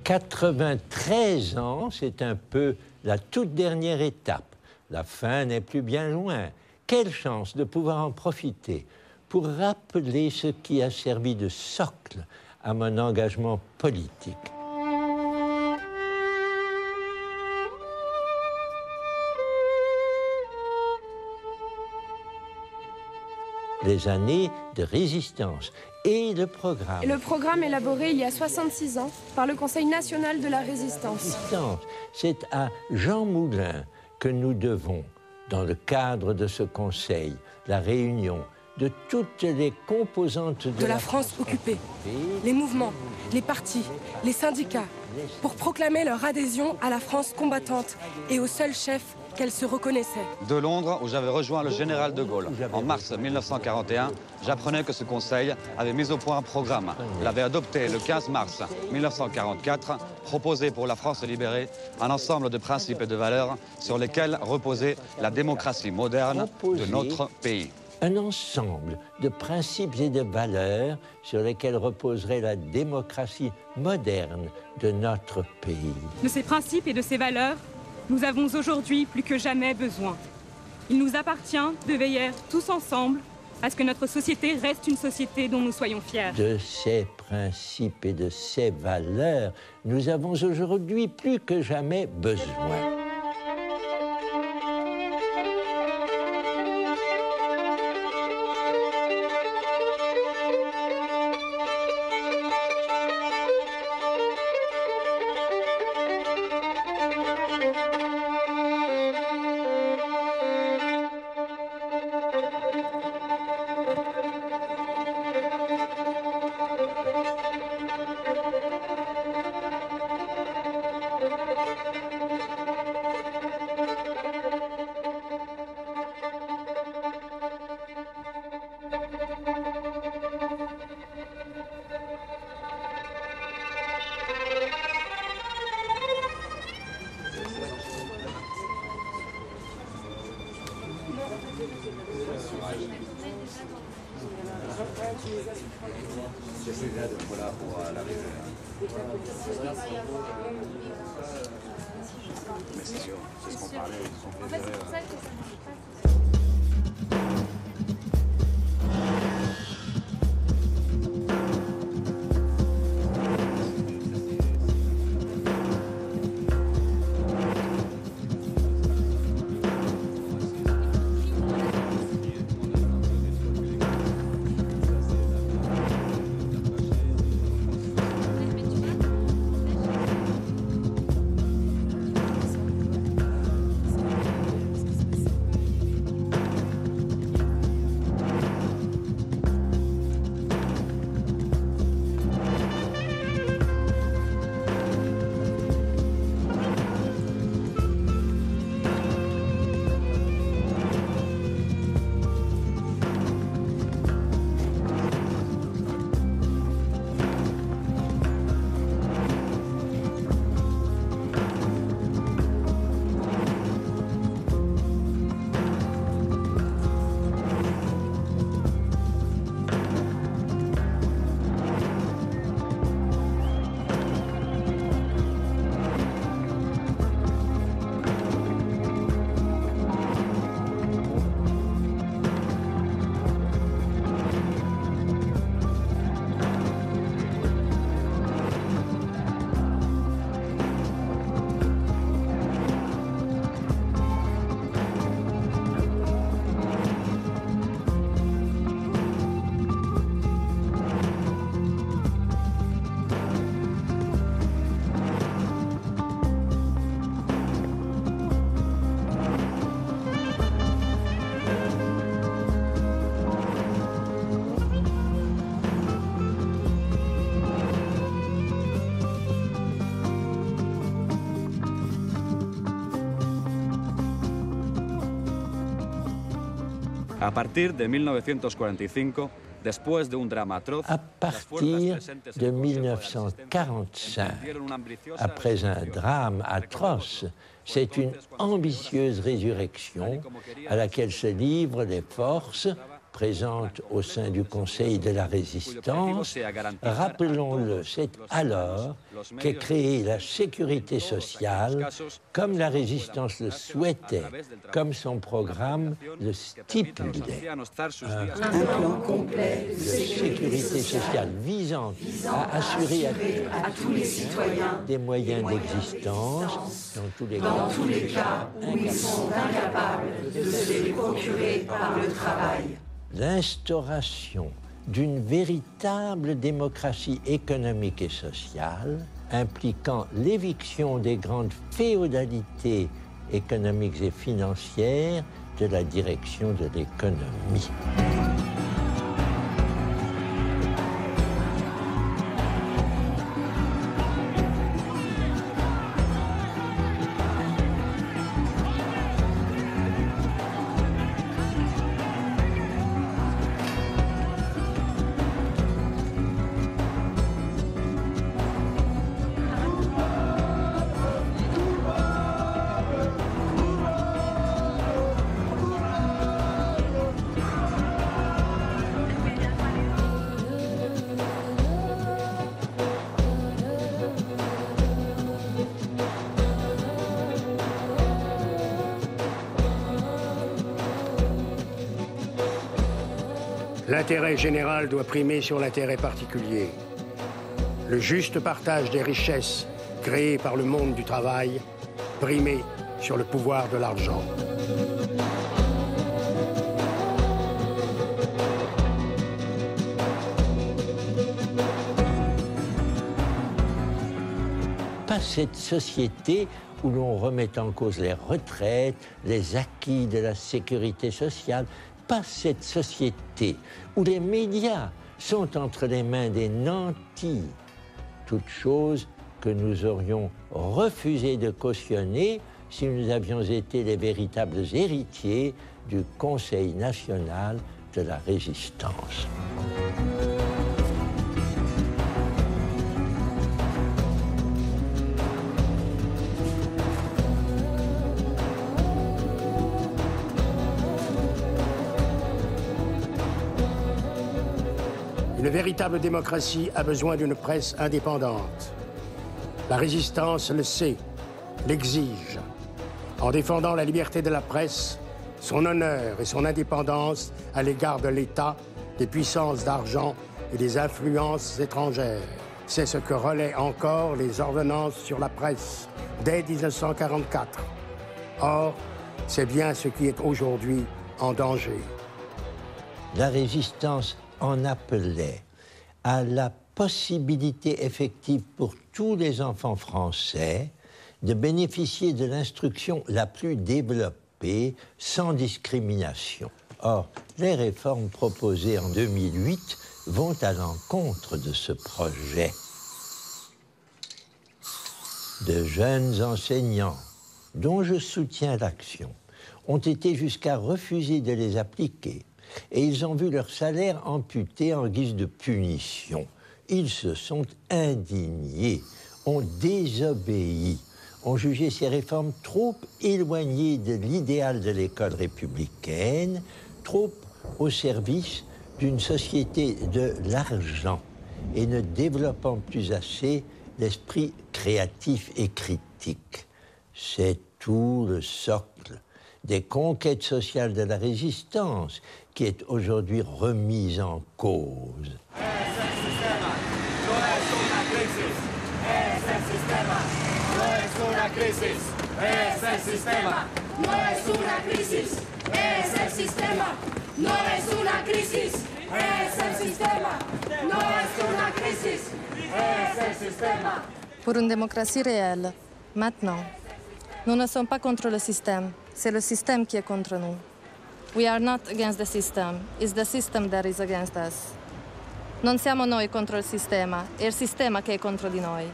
93 ans, c'est un peu la toute dernière étape. La fin n'est plus bien loin. Quelle chance de pouvoir en profiter pour rappeler ce qui a servi de socle à mon engagement politique. Les années de résistance et le programme. Le programme élaboré il y a 66 ans par le Conseil national de la résistance. C'est à Jean Moulin que nous devons, dans le cadre de ce conseil, la réunion de toutes les composantes de la France occupée, les mouvements, les partis, les syndicats, pour proclamer leur adhésion à la France combattante et au seul chef qu'elle se reconnaissait. De Londres, où j'avais rejoint le général de Gaulle, en mars 1941, j'apprenais que ce conseil avait mis au point un programme. L'avait adopté le 15 mars 1944, proposé pour la France libérée un ensemble de principes et de valeurs sur lesquels reposait la démocratie moderne de notre pays. Un ensemble de principes et de valeurs sur lesquels reposerait la démocratie moderne de notre pays. De ces principes et de ces valeurs, nous avons aujourd'hui plus que jamais besoin. Il nous appartient de veiller tous ensemble à ce que notre société reste une société dont nous soyons fiers. De ces principes et de ces valeurs, nous avons aujourd'hui plus que jamais besoin. A partir de 1945, después de un drama atroz, à partir de 1945, après un drame atroce, c'est une ambitieuse résurrection à laquelle se livrent les forces présente au sein du Conseil de la Résistance. Rappelons-le, c'est alors qu'est créée la sécurité sociale, comme la Résistance le souhaitait, comme son programme le stipulait. Un plan complet de sécurité sociale visant à assurer à tous les citoyens des moyens d'existence dans tous les cas où ils sont incapables de se les procurer par le travail. L'instauration d'une véritable démocratie économique et sociale impliquant l'éviction des grandes féodalités économiques et financières de la direction de l'économie. L'intérêt général doit primer sur l'intérêt particulier. Le juste partage des richesses créées par le monde du travail primer sur le pouvoir de l'argent. Pas cette société où l'on remet en cause les retraites, les acquis de la sécurité sociale. Pas cette société où les médias sont entre les mains des nantis. Toute chose que nous aurions refusé de cautionner si nous avions été les véritables héritiers du Conseil national de la Résistance. Une véritable démocratie a besoin d'une presse indépendante. La Résistance le sait, l'exige. En défendant la liberté de la presse, son honneur et son indépendance à l'égard de l'État, des puissances d'argent et des influences étrangères. C'est ce que relaient encore les ordonnances sur la presse dès 1944. Or, c'est bien ce qui est aujourd'hui en danger. La Résistance en appelait à la possibilité effective pour tous les enfants français de bénéficier de l'instruction la plus développée sans discrimination. Or, les réformes proposées en 2008 vont à l'encontre de ce projet. De jeunes enseignants, dont je soutiens l'action, ont été jusqu'à refuser de les appliquer. Et ils ont vu leur salaire amputé en guise de punition. Ils se sont indignés, ont désobéi, ont jugé ces réformes trop éloignées de l'idéal de l'école républicaine, trop au service d'une société de l'argent et ne développant plus assez l'esprit créatif et critique. C'est tout le socle des conquêtes sociales de la Résistance qui est aujourd'hui remise en cause. Pour une démocratie réelle, maintenant, nous ne sommes pas contre le système, c'est le système qui est contre nous. We are not against the system, it's the system that is against us. Non siamo noi contro il sistema, è il sistema che è contro di noi.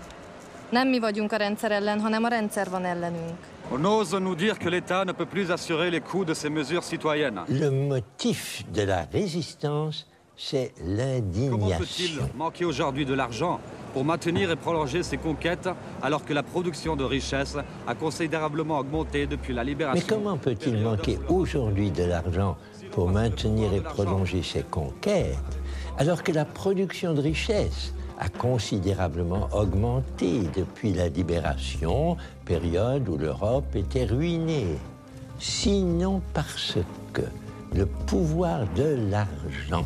Nem mi vagyunk a rendszer ellen, hanem a rendszer van ellenünk. On ose nous dire que l'État ne peut plus assurer les coûts de ces mesures citoyennes. Le motif de la résistance, c'est l'indignation. Comment peut-il manquer aujourd'hui de l'argent pour maintenir et prolonger ses conquêtes alors que la production de richesses a considérablement augmenté depuis la libération. Mais comment peut-il manquer aujourd'hui de l'argent pour maintenir et prolonger ses conquêtes alors que la production de richesses a considérablement augmenté depuis la libération, période où l'Europe était ruinée? Sinon parce que le pouvoir de l'argent,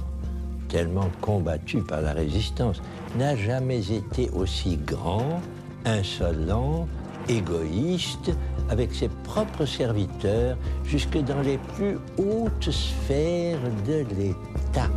tellement combattu par la résistance, n'a jamais été aussi grand, insolent, égoïste, avec ses propres serviteurs, jusque dans les plus hautes sphères de l'État.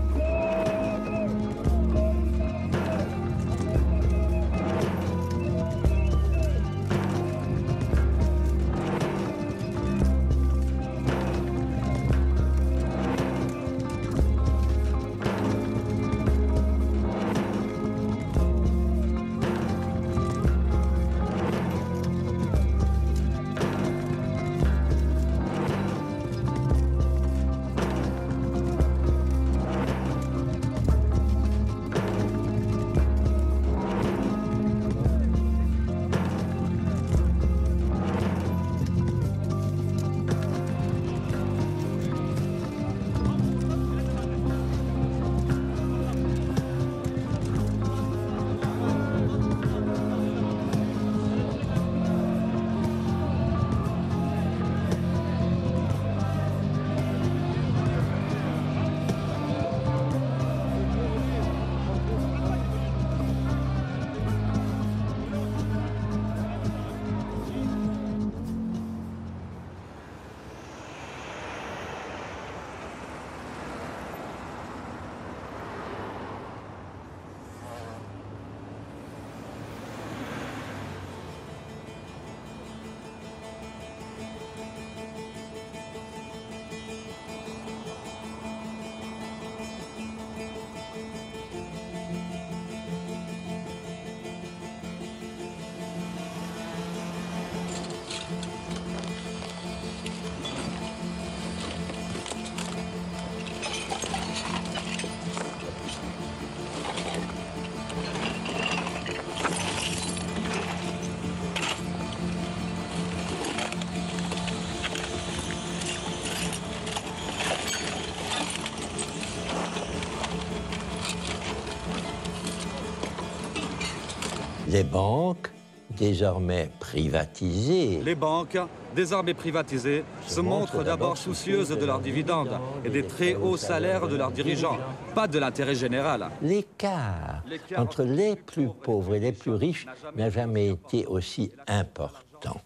Les banques, désormais privatisées. Les banques, désormais privatisées, se montrent d'abord soucieuses de leurs dividendes et des très hauts salaires de leurs dirigeants, pas de l'intérêt général. L'écart entre les plus pauvres et les plus riches n'a jamais été aussi important.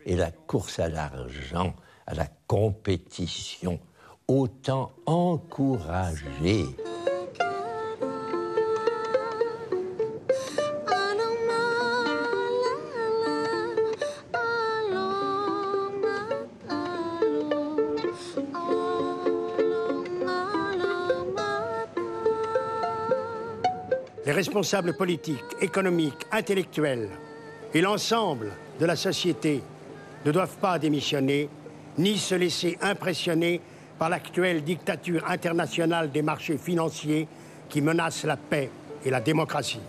Et la course à l'argent, à la compétition, autant encouragée. Les responsables politiques, économiques, intellectuels et l'ensemble de la société ne doivent pas démissionner ni se laisser impressionner par l'actuelle dictature internationale des marchés financiers qui menace la paix et la démocratie.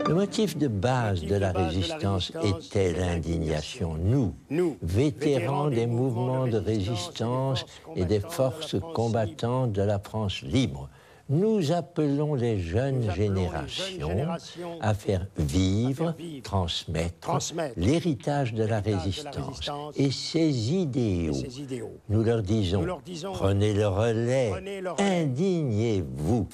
Le motif de base de la résistance était l'indignation. Nous, vétérans des mouvements de résistance et des forces combattantes de la France libre, nous appelons les jeunes générations à faire vivre, transmettre l'héritage de la résistance et ses idéaux. Nous leur disons, prenez le relais, indignez-vous.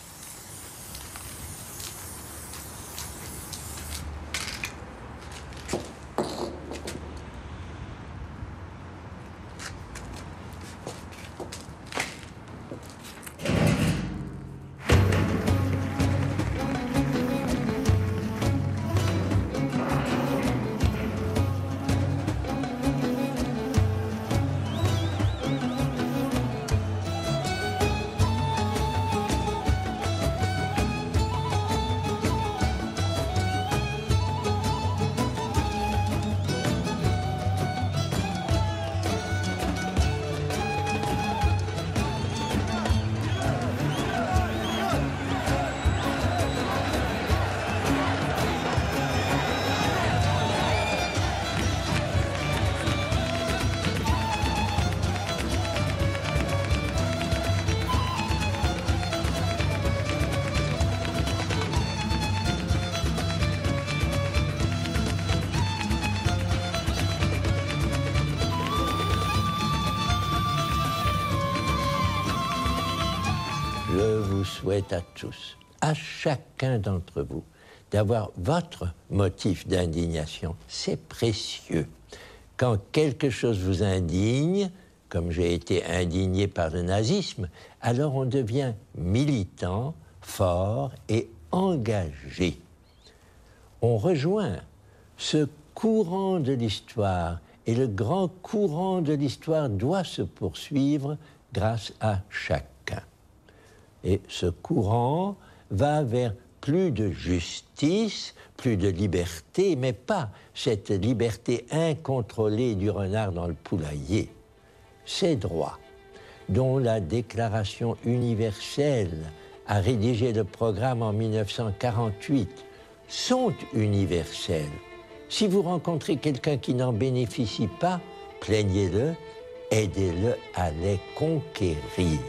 Je vous souhaite à tous, à chacun d'entre vous, d'avoir votre motif d'indignation. C'est précieux. Quand quelque chose vous indigne, comme j'ai été indigné par le nazisme, alors on devient militant, fort et engagé. On rejoint ce courant de l'histoire, et le grand courant de l'histoire doit se poursuivre grâce à chacun. Et ce courant va vers plus de justice, plus de liberté, mais pas cette liberté incontrôlée du renard dans le poulailler. Ces droits, dont la Déclaration universelle a rédigé le programme en 1948, sont universels. Si vous rencontrez quelqu'un qui n'en bénéficie pas, plaignez-le, aidez-le à les conquérir.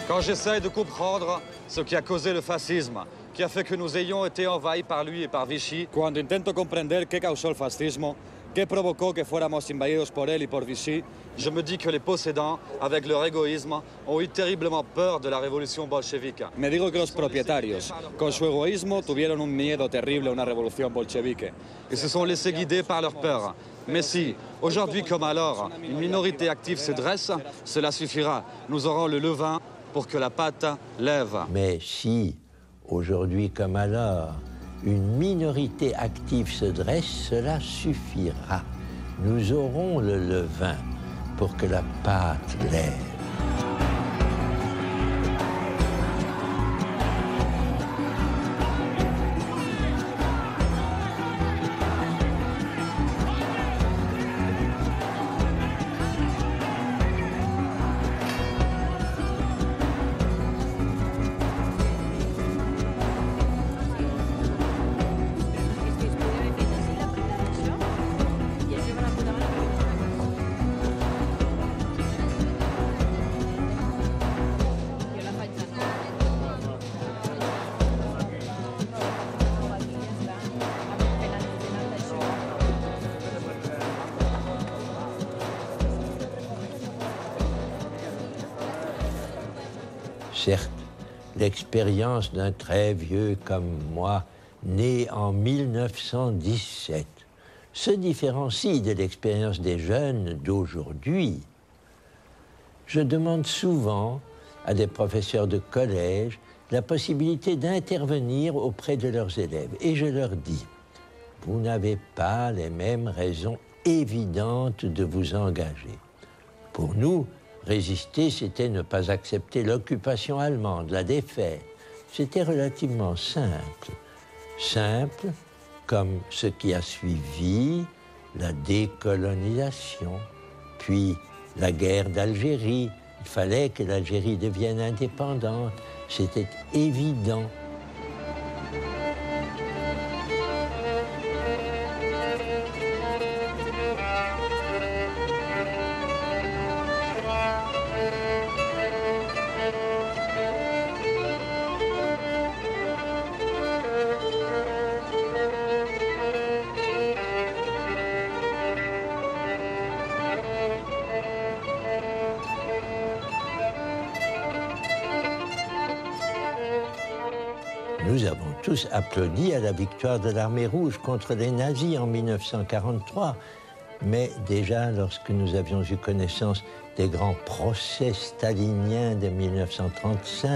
Quand j'essaye de comprendre ce qui a causé le fascisme, qui a fait que nous ayons été envahis par lui et par Vichy, cuando intento comprender qué causó el fascismo, qué provocó que fuéramos invadidos por él y por Vichy, je me dis que les possédants, avec leur égoïsme, ont eu terriblement peur de la révolution bolchevique. Me digo que los propietarios, con su egoísmo, tuvieron un miedo terrible a una revolución bolchevique. Ils se sont laissés guider par leur peur. Mais si, aujourd'hui comme alors, une minorité active se dresse, cela suffira. Nous aurons le levain pour que la pâte lève. Mais si, aujourd'hui comme alors, une minorité active se dresse, cela suffira. Nous aurons le levain pour que la pâte lève. Certes, l'expérience d'un très vieux comme moi, né en 1917, se différencie de l'expérience des jeunes d'aujourd'hui. Je demande souvent à des professeurs de collège la possibilité d'intervenir auprès de leurs élèves. Et je leur dis, vous n'avez pas les mêmes raisons évidentes de vous engager. Pour nous, résister, c'était ne pas accepter l'occupation allemande, la défaite. C'était relativement simple. Simple comme ce qui a suivi la décolonisation, puis la guerre d'Algérie. Il fallait que l'Algérie devienne indépendante. C'était évident. Nous avons tous applaudi à la victoire de l'armée rouge contre les nazis en 1943. Mais déjà, lorsque nous avions eu connaissance des grands procès staliniens de 1935,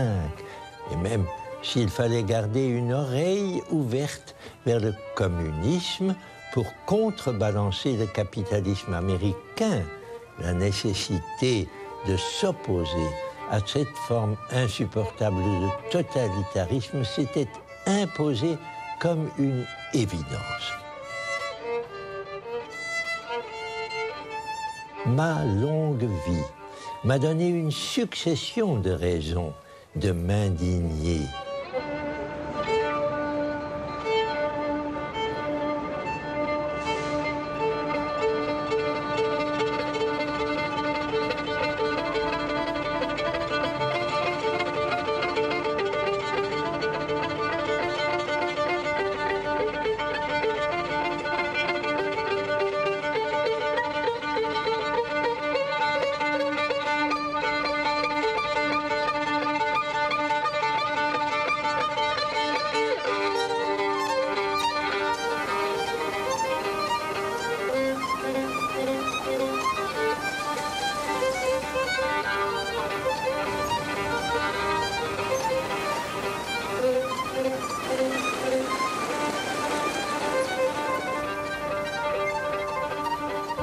et même s'il fallait garder une oreille ouverte vers le communisme pour contrebalancer le capitalisme américain, la nécessité de s'opposer à cette forme insupportable de totalitarisme s'était imposée comme une évidence. Ma longue vie m'a donné une succession de raisons de m'indigner.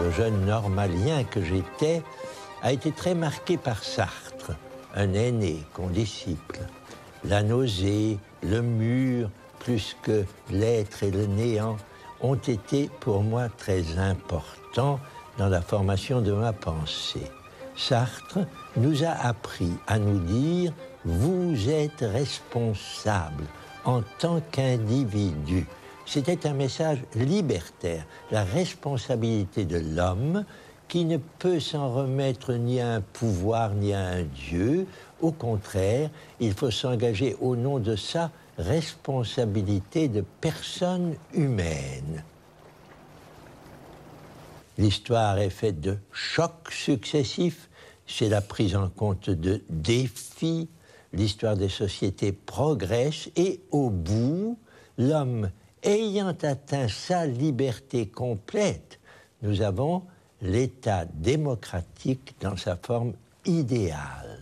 Le jeune normalien que j'étais a été très marqué par Sartre, un aîné, condisciple. La nausée, le mur, plus que l'être et le néant, ont été pour moi très importants dans la formation de ma pensée. Sartre nous a appris à nous dire « vous êtes responsable en tant qu'individu ». C'était un message libertaire, la responsabilité de l'homme qui ne peut s'en remettre ni à un pouvoir ni à un Dieu. Au contraire, il faut s'engager au nom de sa responsabilité de personne humaine. L'histoire est faite de chocs successifs, c'est la prise en compte de défis, l'histoire des sociétés progresse et au bout, l'homme ayant atteint sa liberté complète, nous avons l'État démocratique dans sa forme idéale.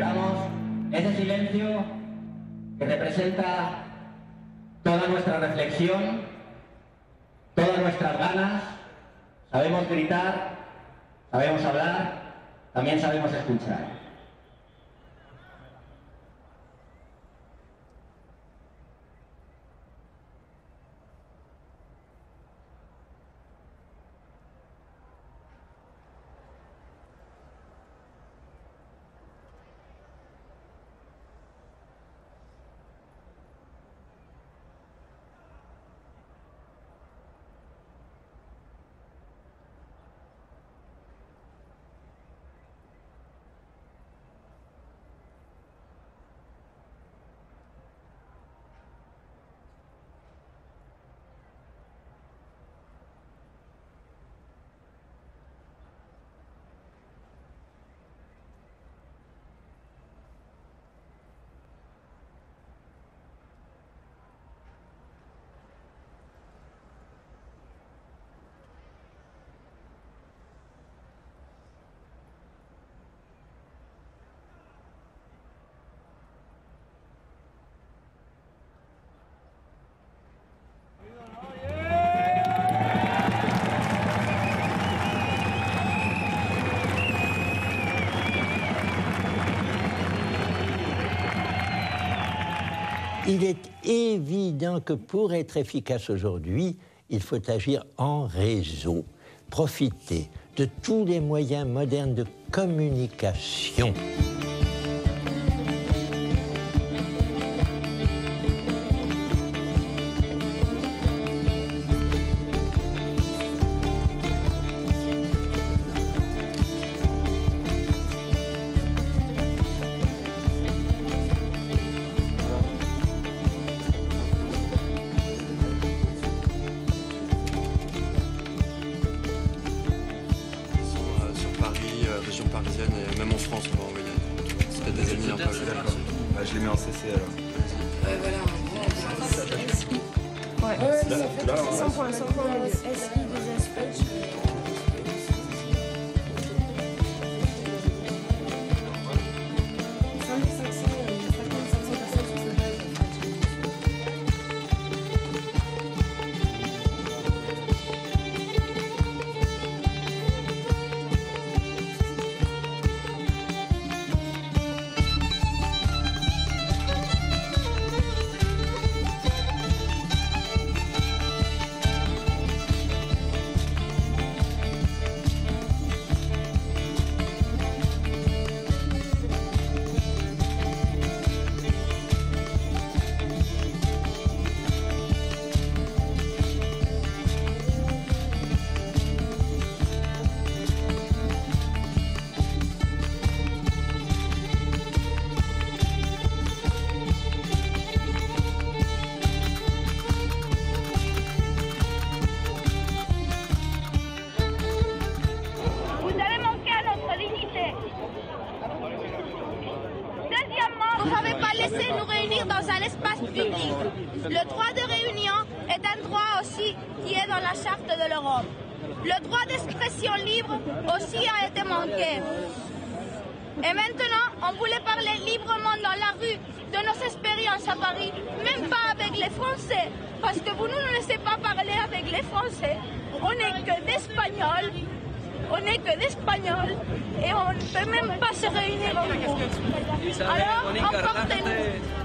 Celebramos ese silencio que representa toda nuestra reflexión, todas nuestras ganas. Sabemos gritar, sabemos hablar, también sabemos escuchar. Il est évident que pour être efficace aujourd'hui, il faut agir en réseau, profiter de tous les moyens modernes de communication. Région parisienne et même en France on va envoyer. C'était des amis un peu. D'accord. Bah, je les mets en CC alors. Ouais, voilà. Ouais, c'est 100 points, 100 points. SI, 2S. Vous n'avez pas laissé nous réunir dans un espace public. Le droit de réunion est un droit aussi qui est dans la charte de l'Europe. Le droit d'expression libre aussi a été manqué. Et maintenant, on voulait parler librement dans la rue de nos expériences à Paris, même pas avec les Français, parce que vous ne nous laissez pas parler avec les Français. On n'est que d'Espagnols. On n'est que d'Espagnols et on ne peut même pas se réunir en groupe. Alors, emportez-nous.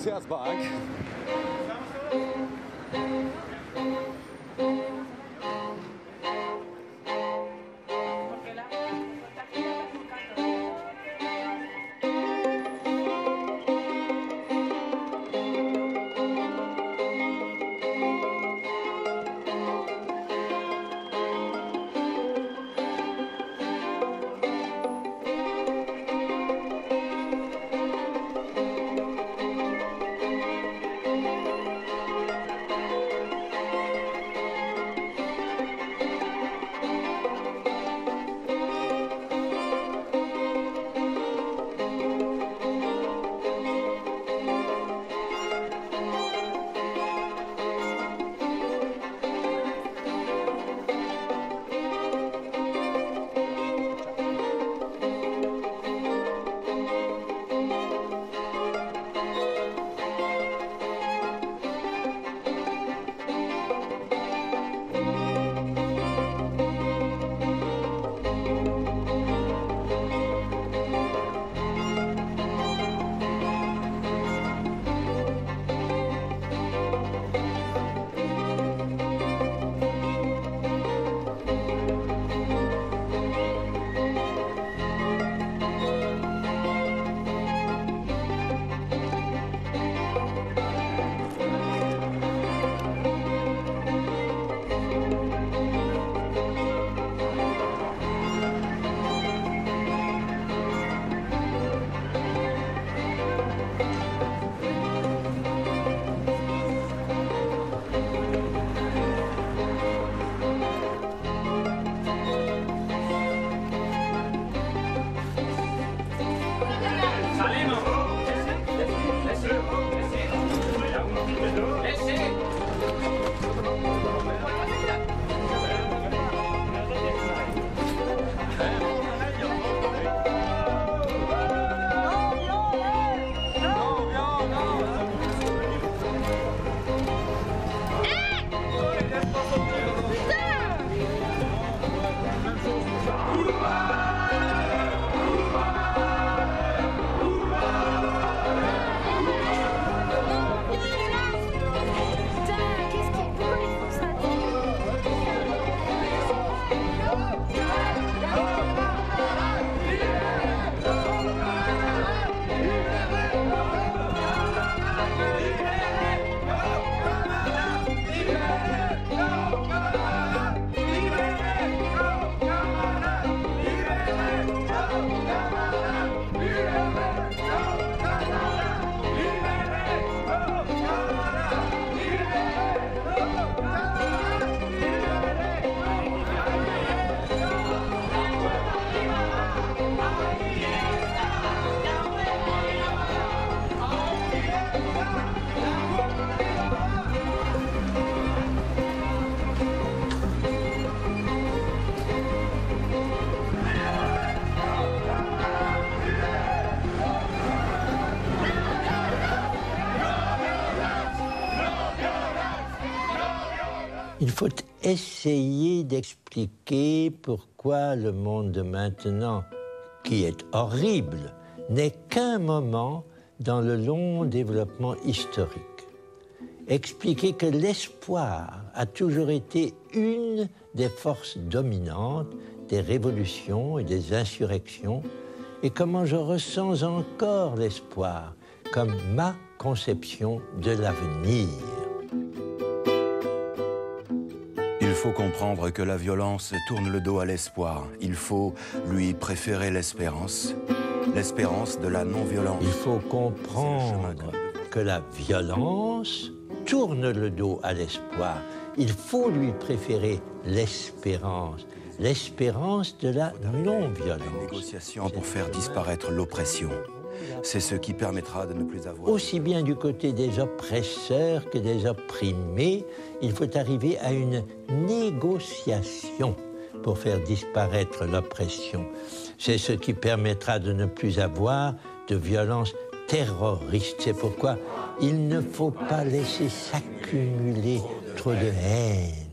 Bundesheersbank. Il faut essayer d'expliquer pourquoi le monde de maintenant, qui est horrible, n'est qu'un moment dans le long développement historique. Expliquer que l'espoir a toujours été une des forces dominantes des révolutions et des insurrections, et comment je ressens encore l'espoir comme ma conception de l'avenir. Il faut comprendre que la violence tourne le dos à l'espoir. Il faut lui préférer l'espérance, l'espérance de la non-violence. Il faut comprendre que la violence tourne le dos à l'espoir. Il faut lui préférer l'espérance, l'espérance de la non-violence. Une négociation pour faire disparaître l'oppression. C'est ce qui permettra de ne plus avoir... Aussi bien du côté des oppresseurs que des opprimés, il faut arriver à une négociation pour faire disparaître l'oppression. C'est ce qui permettra de ne plus avoir de violence terroriste. C'est pourquoi il ne faut pas laisser s'accumuler trop de haine.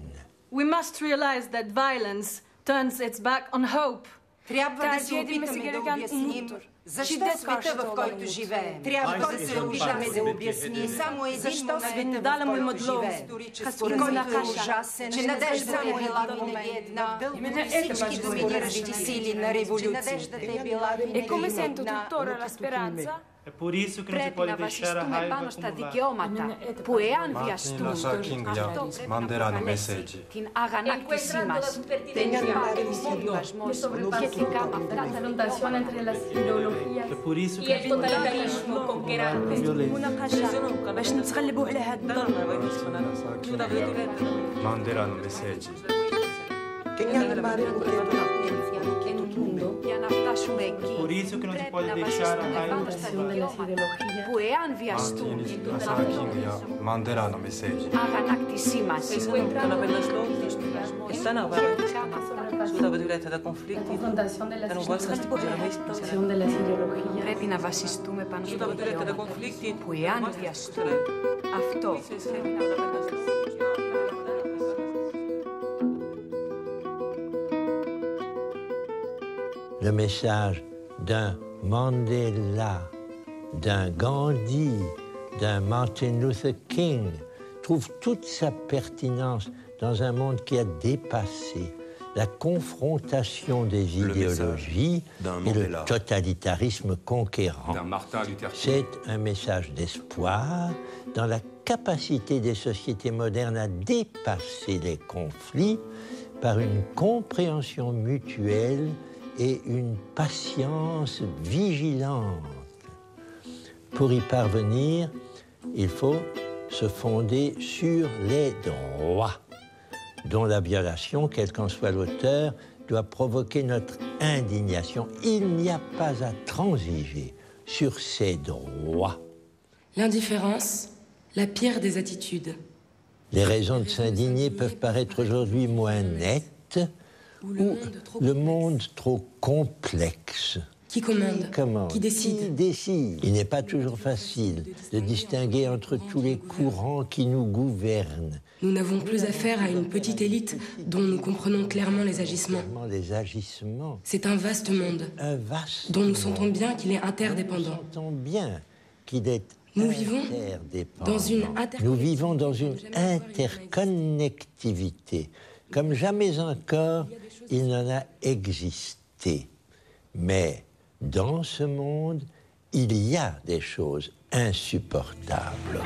We must realize that violence turns its back on hope. Трябва да се опитаме да обясним защо света, в който живеем. Трябва да се опитаме да обясним само един момент, в който живеем. Исторически, който е ужасен, че надеждата е била винаги една от всички доминиращи сили на революцията е била винаги една. È por isso que não se pode deixar a raiva acumular. Manderar no message. É por isso que il totalitarismo conquerante. Manderar no message. Por isso que não se pode deixar a raiva Manderar no message. Πρέπει να βασιστούμε πάνω στα δικαιώματα που εάν βιαστούν αυτό Le message d'un Mandela, d'un Gandhi, d'un Martin Luther King trouve toute sa pertinence dans un monde qui a dépassé la confrontation des idéologies et le totalitarisme conquérant. C'est un message d'espoir dans la capacité des sociétés modernes à dépasser les conflits par une compréhension mutuelle et une patience vigilante. Pour y parvenir, il faut se fonder sur les droits, dont la violation, quel qu'en soit l'auteur, doit provoquer notre indignation. Il n'y a pas à transiger sur ces droits. L'indifférence, la pire des attitudes. Les raisons de s'indigner peuvent paraître aujourd'hui moins nettes, ou le monde trop complexe. Qui commande? Qui décide? Il n'est pas toujours facile de distinguer entre tous les courants qui nous gouvernent. Nous n'avons plus affaire à une petite élite dont nous comprenons clairement les agissements. C'est un vaste monde dont nous sentons bien qu'il est interdépendant. Nous vivons dans une interconnectivité. Comme jamais encore, il n'en a existé. Mais dans ce monde, il y a des choses insupportables.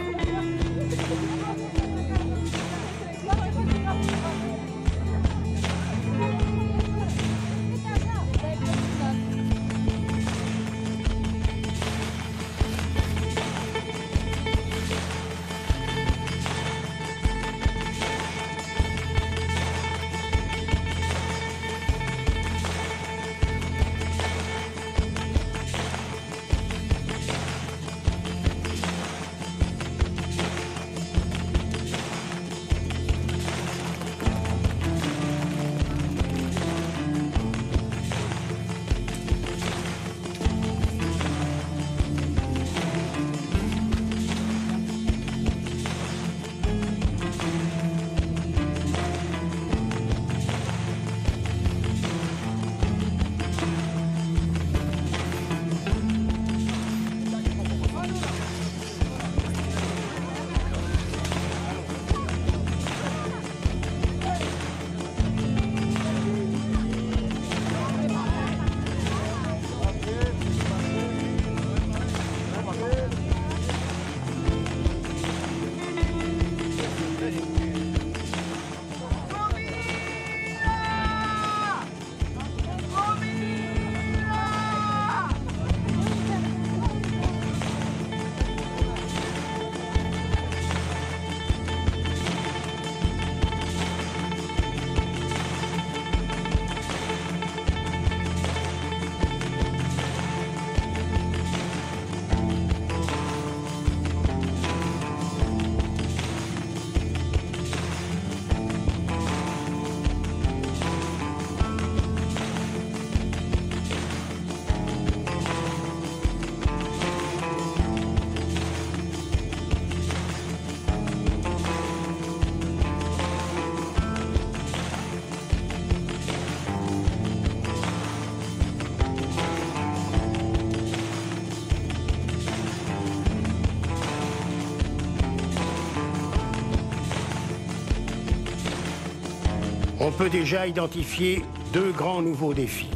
on peut déjà identifier deux grands nouveaux défis.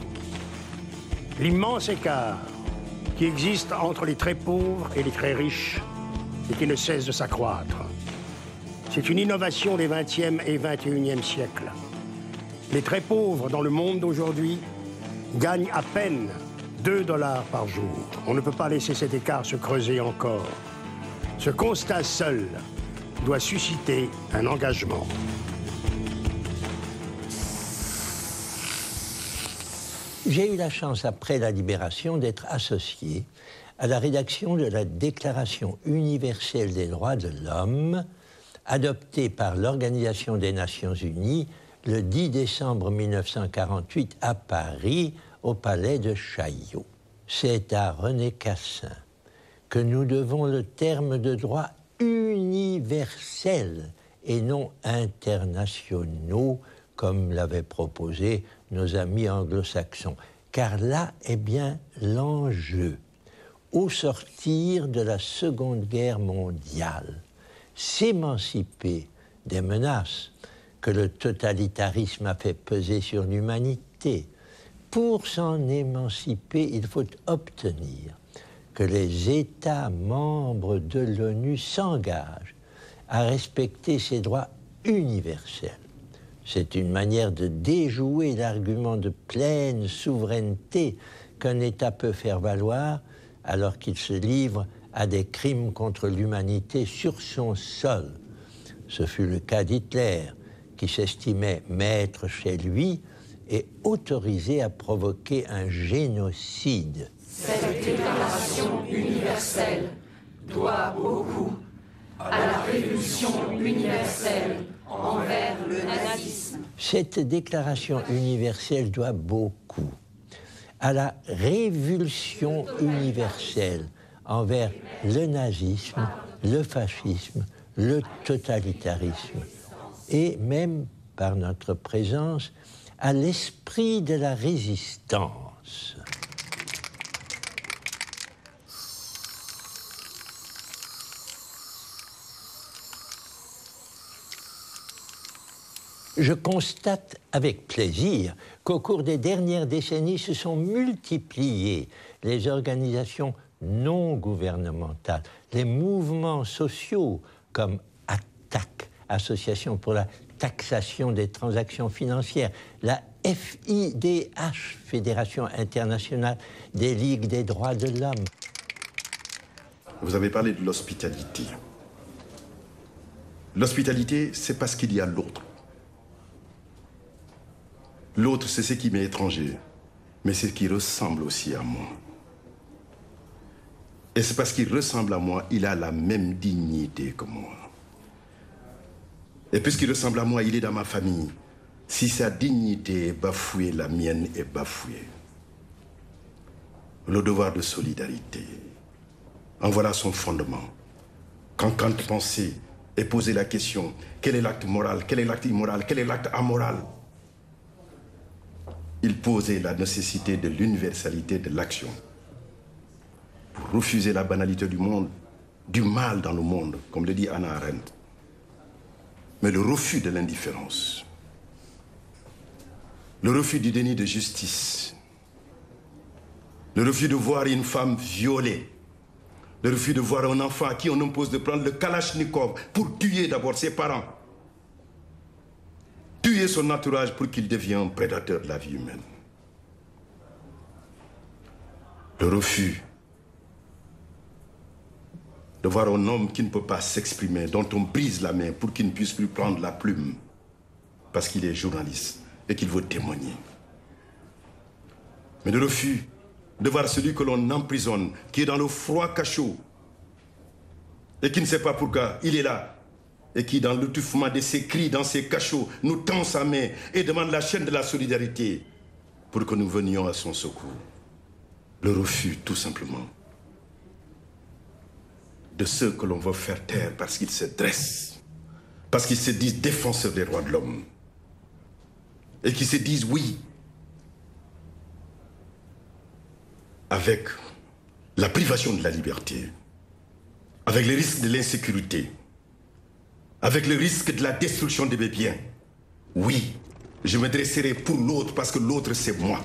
L'immense écart qui existe entre les très pauvres et les très riches et qui ne cesse de s'accroître. C'est une innovation des 20e et 21e siècles. Les très pauvres dans le monde d'aujourd'hui gagnent à peine 2 $ par jour. On ne peut pas laisser cet écart se creuser encore. Ce constat seul doit susciter un engagement. J'ai eu la chance, après la Libération, d'être associé à la rédaction de la Déclaration universelle des droits de l'homme, adoptée par l'Organisation des Nations Unies le 10 décembre 1948 à Paris, au palais de Chaillot. C'est à René Cassin que nous devons le terme de droit universel et non internationaux, comme l'avaient proposé nos amis anglo-saxons. Car là est bien l'enjeu. Au sortir de la Seconde Guerre mondiale, s'émanciper des menaces que le totalitarisme a fait peser sur l'humanité. Pour s'en émanciper, il faut obtenir que les États membres de l'ONU s'engagent à respecter ces droits universels. C'est une manière de déjouer l'argument de pleine souveraineté qu'un État peut faire valoir alors qu'il se livre à des crimes contre l'humanité sur son sol. Ce fut le cas d'Hitler, qui s'estimait maître chez lui et autorisé à provoquer un génocide. Cette déclaration universelle doit beaucoup à la révolution universelle envers le nazisme. Cette déclaration universelle doit beaucoup à la révulsion universelle envers le nazisme, le fascisme, le totalitarisme, et même, par notre présence, à l'esprit de la résistance. Je constate avec plaisir qu'au cours des dernières décennies se sont multipliées les organisations non gouvernementales, les mouvements sociaux comme ATTAC, Association pour la taxation des transactions financières, la FIDH, Fédération internationale des ligues des droits de l'homme. Vous avez parlé de l'hospitalité. L'hospitalité, c'est parce qu'il y a l'autre. L'autre, c'est ce qui m'est étranger, mais c'est ce qui ressemble aussi à moi. Et c'est parce qu'il ressemble à moi, il a la même dignité que moi. Et puisqu'il ressemble à moi, il est dans ma famille. Si sa dignité est bafouée, la mienne est bafouée. Le devoir de solidarité, en voilà son fondement. Quand Kant pensait et posait la question, quel est l'acte moral, quel est l'acte immoral, quel est l'acte amoral? Il posait la nécessité de l'universalité de l'action pour refuser la banalité du monde, du mal dans le monde, comme le dit Hannah Arendt. Mais le refus de l'indifférence, le refus du déni de justice, le refus de voir une femme violée, le refus de voir un enfant à qui on impose de prendre le kalachnikov pour tuer d'abord ses parents, tuer son entourage pour qu'il devienne un prédateur de la vie humaine. Le refus de voir un homme qui ne peut pas s'exprimer, dont on brise la main pour qu'il ne puisse plus prendre la plume, parce qu'il est journaliste et qu'il veut témoigner. Mais le refus de voir celui que l'on emprisonne, qui est dans le froid cachot, et qui ne sait pas pourquoi il est là, et qui, dans l'étouffement de ses cris, dans ses cachots, nous tend sa main et demande la chaîne de la solidarité pour que nous venions à son secours. Le refus, tout simplement, de ceux que l'on veut faire taire parce qu'ils se dressent, parce qu'ils se disent défenseurs des droits de l'homme, et qui se disent oui, avec la privation de la liberté, avec le risque de l'insécurité, avec le risque de la destruction de mes biens. Oui, Je me dresserai pour l'autre parce que l'autre, c'est moi.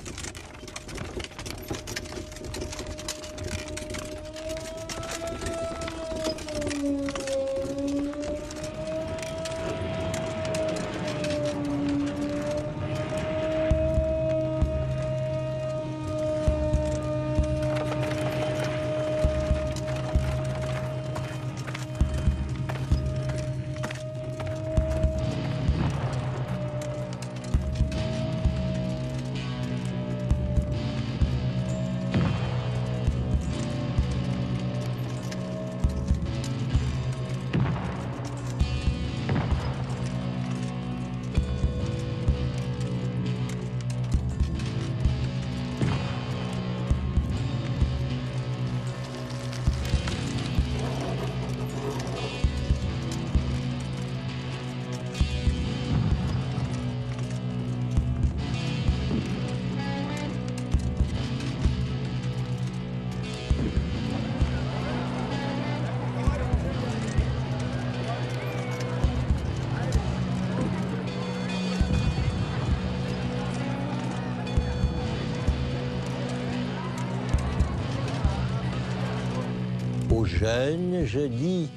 Aux jeunes, je dis,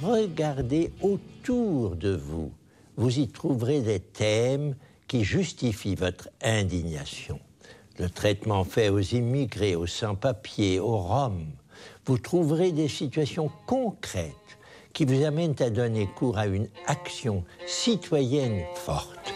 regardez autour de vous. Vous y trouverez des thèmes qui justifient votre indignation. Le traitement fait aux immigrés, aux sans-papiers, aux Roms. Vous trouverez des situations concrètes qui vous amènent à donner cours à une action citoyenne forte.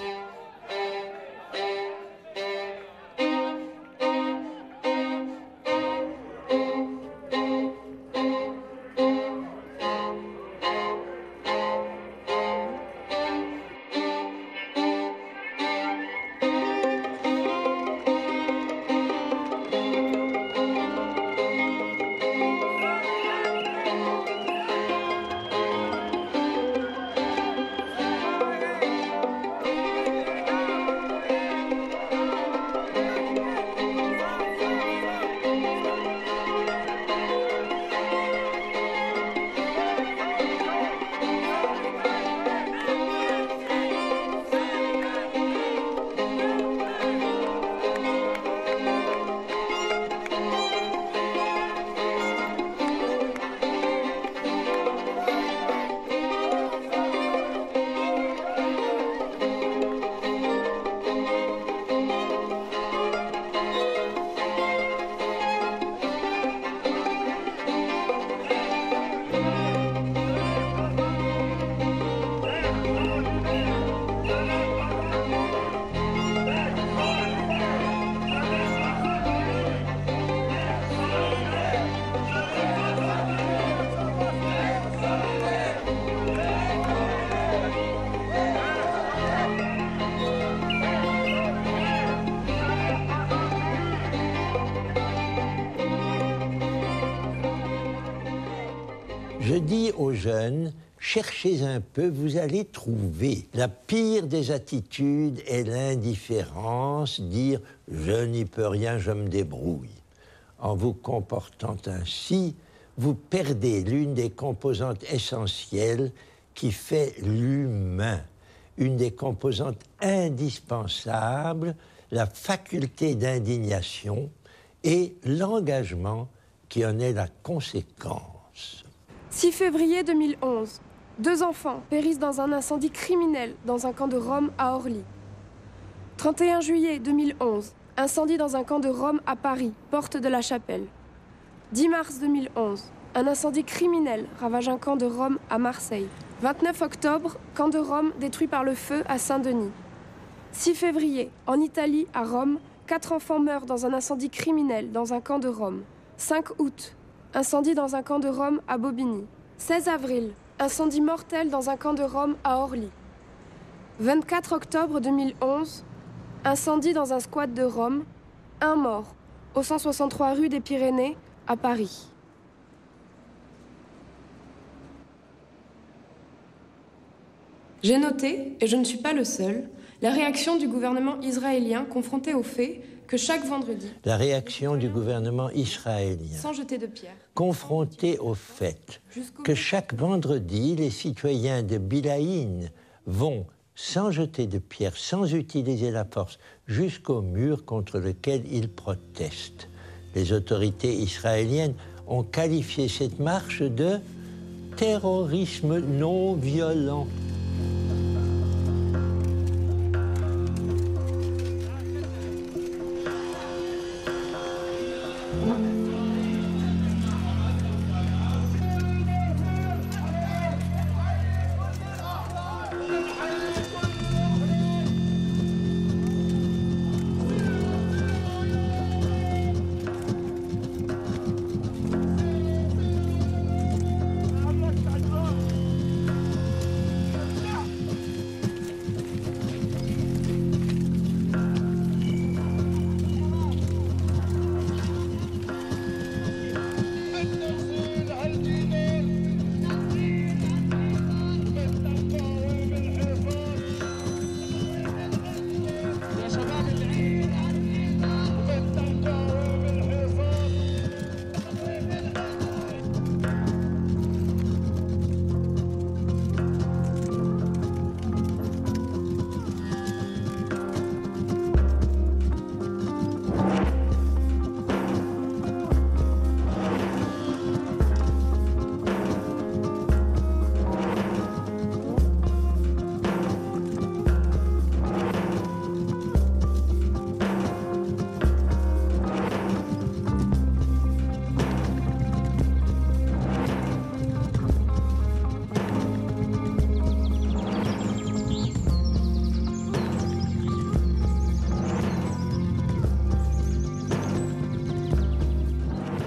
Je dis aux jeunes, cherchez un peu, vous allez trouver. La pire des attitudes est l'indifférence, dire « je n'y peux rien, je me débrouille ». En vous comportant ainsi, vous perdez l'une des composantes essentielles qui fait l'humain, une des composantes indispensables, la faculté d'indignation et l'engagement qui en est la conséquence. 6 février 2011, 2 enfants périssent dans un incendie criminel dans un camp de Roms à Orly. 31 juillet 2011, incendie dans un camp de Roms à Paris, porte de la Chapelle. 10 mars 2011, un incendie criminel ravage un camp de Roms à Marseille. 29 octobre, camp de Roms détruit par le feu à Saint-Denis. 6 février, en Italie, à Rome, 4 enfants meurent dans un incendie criminel dans un camp de Roms. 5 août, incendie dans un camp de Roms à Bobigny. 16 avril, incendie mortel dans un camp de Roms à Orly. 24 octobre 2011, incendie dans un squat de Rome, 1 mort, au 163 rue des Pyrénées, à Paris. J'ai noté, et je ne suis pas le seul, la réaction du gouvernement israélien confronté au fait que chaque vendredi... La réaction du gouvernement israélien, sans jeter de pierre, confronté au fait que chaque vendredi, les citoyens de Bilaïn vont, sans jeter de pierre, sans utiliser la force, jusqu'au mur contre lequel ils protestent. Les autorités israéliennes ont qualifié cette marche de terrorisme non violent.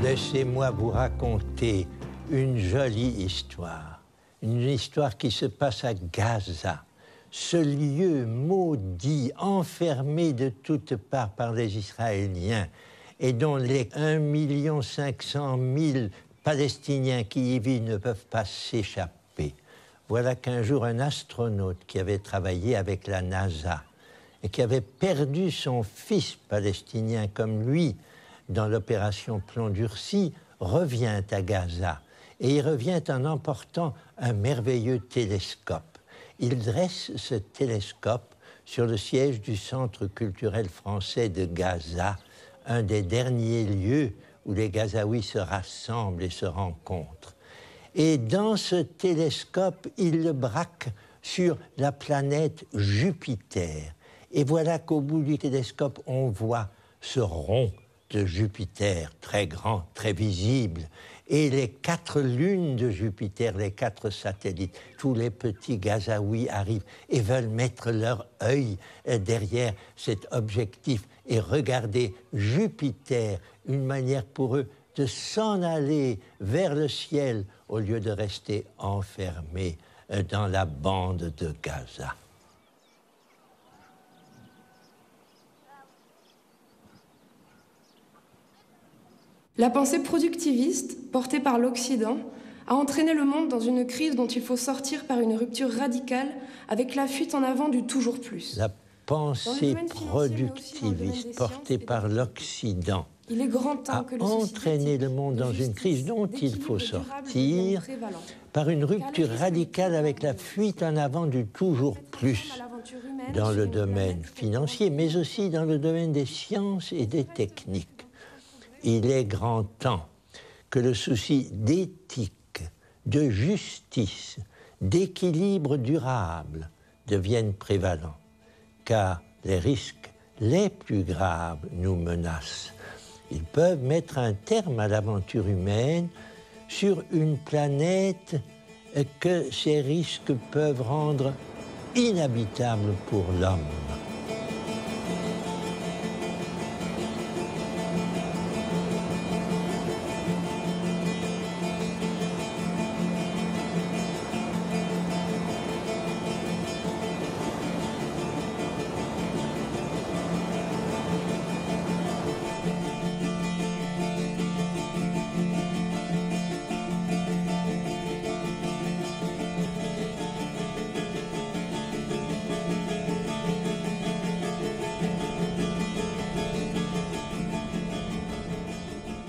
Laissez-moi vous raconter une jolie histoire. Une histoire qui se passe à Gaza. Ce lieu maudit, enfermé de toutes parts par les Israéliens et dont les 1 500 000 Palestiniens qui y vivent ne peuvent pas s'échapper. Voilà qu'un jour, un astronaute qui avait travaillé avec la NASA et qui avait perdu son fils palestinien comme lui dans l'opération Plomb Durci, revient à Gaza. Et il revient en emportant un merveilleux télescope. Il dresse ce télescope sur le siège du Centre culturel français de Gaza, un des derniers lieux où les Gazaouis se rassemblent et se rencontrent. Et dans ce télescope, il le braque sur la planète Jupiter. Et voilà qu'au bout du télescope, on voit ce rond de Jupiter, très grand, très visible, et les 4 lunes de Jupiter, les 4 satellites. Tous les petits Gazaouis arrivent et veulent mettre leur œil derrière cet objectif et regarder Jupiter, une manière pour eux de s'en aller vers le ciel au lieu de rester enfermés dans la bande de Gaza. La pensée productiviste, portée par l'Occident, a entraîné le monde dans une crise dont il faut sortir par une rupture radicale avec la fuite en avant du toujours plus. La pensée productiviste, portée par l'Occident, a entraîné le monde dans une crise dont il faut sortir par une rupture radicale avec la fuite en avant du toujours plus dans le domaine financier, mais aussi dans le domaine des sciences et des techniques. Il est grand temps que le souci d'éthique, de justice, d'équilibre durable devienne prévalent, car les risques les plus graves nous menacent. Ils peuvent mettre un terme à l'aventure humaine sur une planète que ces risques peuvent rendre inhabitable pour l'homme.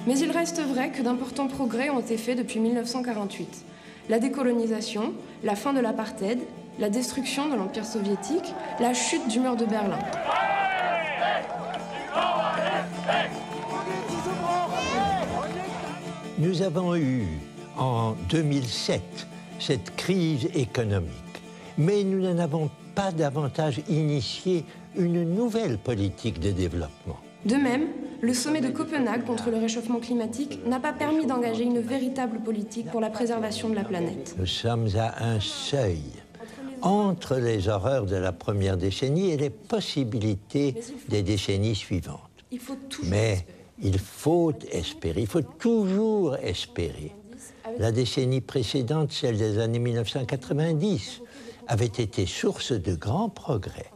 Mais il reste vrai que d'importants progrès ont été faits depuis 1948. La décolonisation, la fin de l'apartheid la destruction de l'Empire soviétique, la chute du mur de Berlin. Nous avons eu en 2007 cette crise économique, mais nous n'en avons pas davantage initié une nouvelle politique de développement. De même, le sommet de Copenhague contre le réchauffement climatique n'a pas permis d'engager une véritable politique pour la préservation de la planète. Nous sommes à un seuil entre les horreurs de la première décennie et les possibilités des décennies suivantes. Mais il faut espérer, il faut toujours espérer. La décennie précédente, celle des années 1990, avait été source de grands progrès.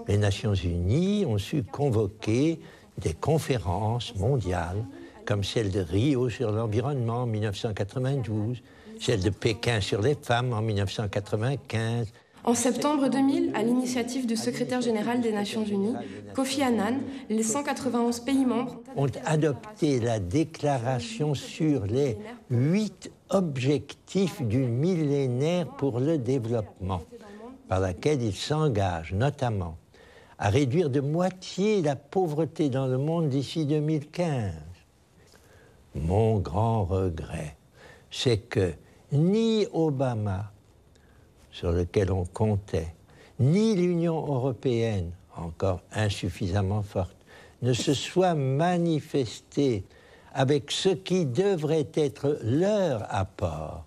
Les Nations Unies ont su convoquer des conférences mondiales, comme celle de Rio sur l'environnement en 1992, celle de Pékin sur les femmes en 1995. En septembre 2000, à l'initiative du secrétaire général des Nations Unies, Kofi Annan, les 191 pays membres ont adopté la déclaration sur les 8 objectifs du millénaire pour le développement, par laquelle ils s'engagent notamment à réduire de moitié la pauvreté dans le monde d'ici 2015. Mon grand regret, c'est que ni Obama, sur lequel on comptait, ni l'Union européenne, encore insuffisamment forte, ne se soient manifestés avec ce qui devrait être leur apport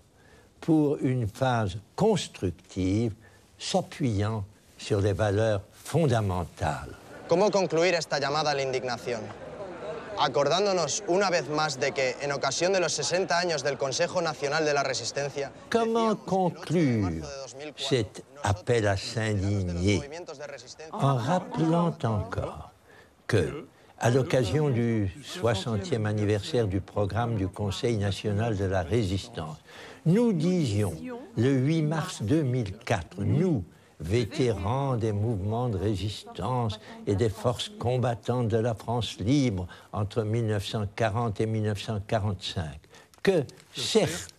pour une phase constructive s'appuyant sur les valeurs fondamentales. ¿Cómo concluir esta llamada a la indignación? Acordándonos una vez más de que, en ocasión de los 60 años del Consejo Nacional de la Resistencia... Comment conclure cet appel à s'indigner en rappelant encore que, à l'occasion du 60e anniversaire du programme du Conseil national de la résistance, nous disions, le 8 mars 2004, nous, vétérans des mouvements de résistance et des forces combattantes de la France libre entre 1940 et 1945, que, certes,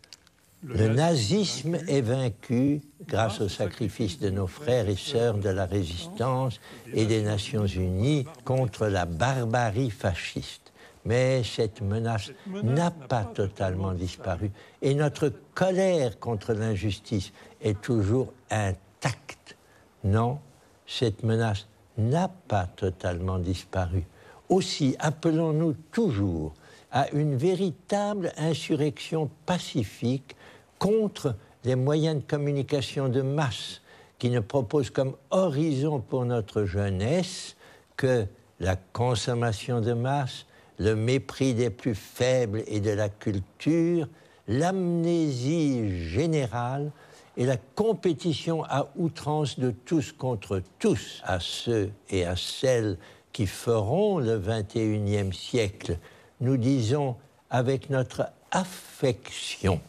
le nazisme est vaincu grâce au sacrifice de nos frères et sœurs de la résistance et des Nations Unies contre la barbarie fasciste. Mais cette menace n'a pas totalement disparu et notre colère contre l'injustice est toujours intacte. Non, cette menace n'a pas totalement disparu. Aussi, appelons-nous toujours à une véritable insurrection pacifique contre les moyens de communication de masse qui ne proposent comme horizon pour notre jeunesse que la consommation de masse, le mépris des plus faibles et de la culture, l'amnésie générale et la compétition à outrance de tous contre tous. À ceux et à celles qui feront le XXIe siècle, nous disons avec notre affection,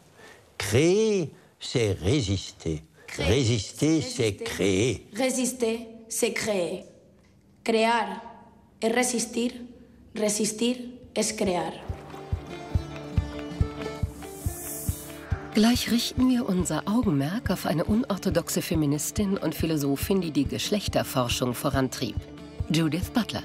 créer, c'est résister. Résister, c'est créer. Résister, c'est créer. Crear es resistir, resistir es crear. Gleich richten wir unser Augenmerk auf eine unorthodoxe Feministin und Philosophin, die die Geschlechterforschung vorantrieb, Judith Butler.